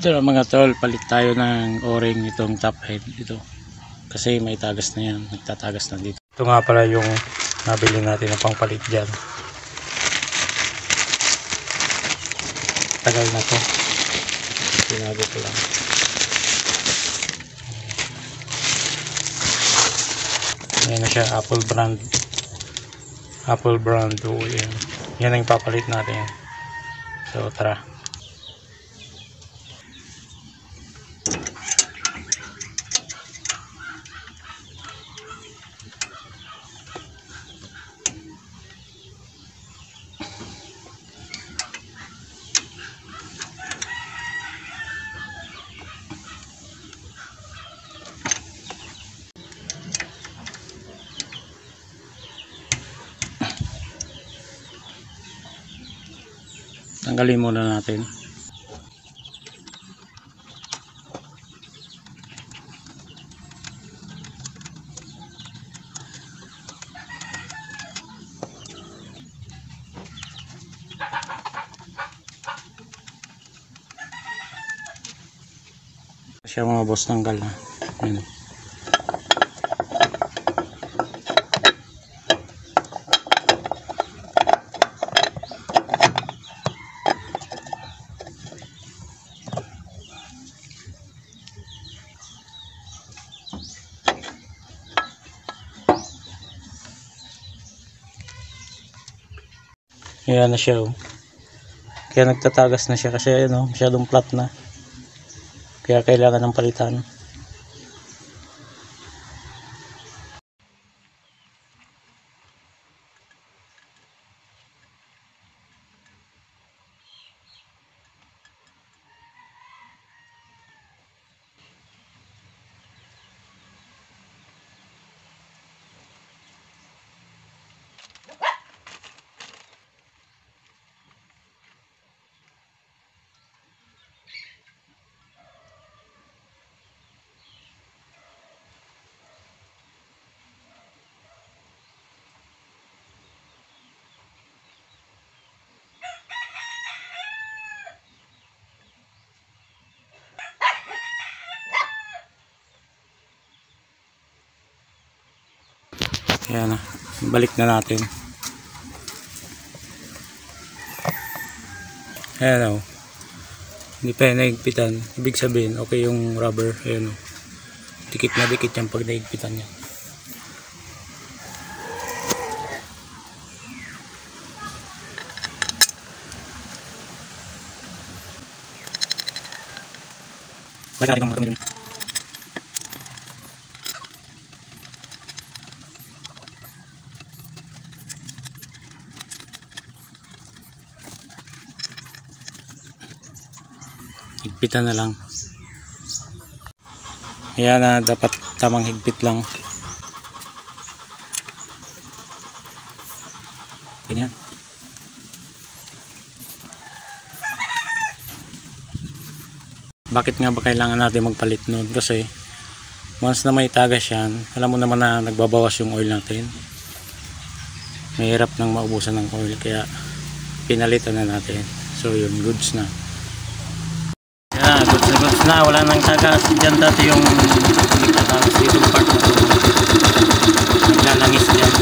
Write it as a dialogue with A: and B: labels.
A: Ito na mga tol, palit tayo ng o-ring itong top head dito. Kasi may tagas na yan, nagtatagas na dito. Ito nga pala yung nabili natin na pangpalit dyan. Tagal na to. Sinabi ko lang. Yan na siya, Apple brand. Apple brand OEM. Yan ang papalit natin. So tara. Tanggalin muna natin. Siya mga boss, tanggal na. Ayan. Ayan na siya, oh. Kaya nagtatagas na siya kasi ano, masyadong flat na. Kaya kailangan ng palitan. Ayan na, balik na natin. Ayan, oh. Hindi pa yan naigpitan. Ibig sabihin okay yung rubber. Ayan, oh. Dikit na dikit yan pag naigpitan yan. Balik natin kung magkamit. Higpitan na lang. Ayan na, dapat tamang higpit lang. Ganyan. Bakit nga ba kailangan natin magpalit nun? Kasi once na may tagas yan, alam mo naman na nagbabawas yung oil natin. Mahirap nang maubusan ng oil, kaya pinalitan na natin. So yun, goods na. Yan, goods na, wala nang tagas. Diyan dati yung nagtatagas dito part na ito. Naglalangis dyan.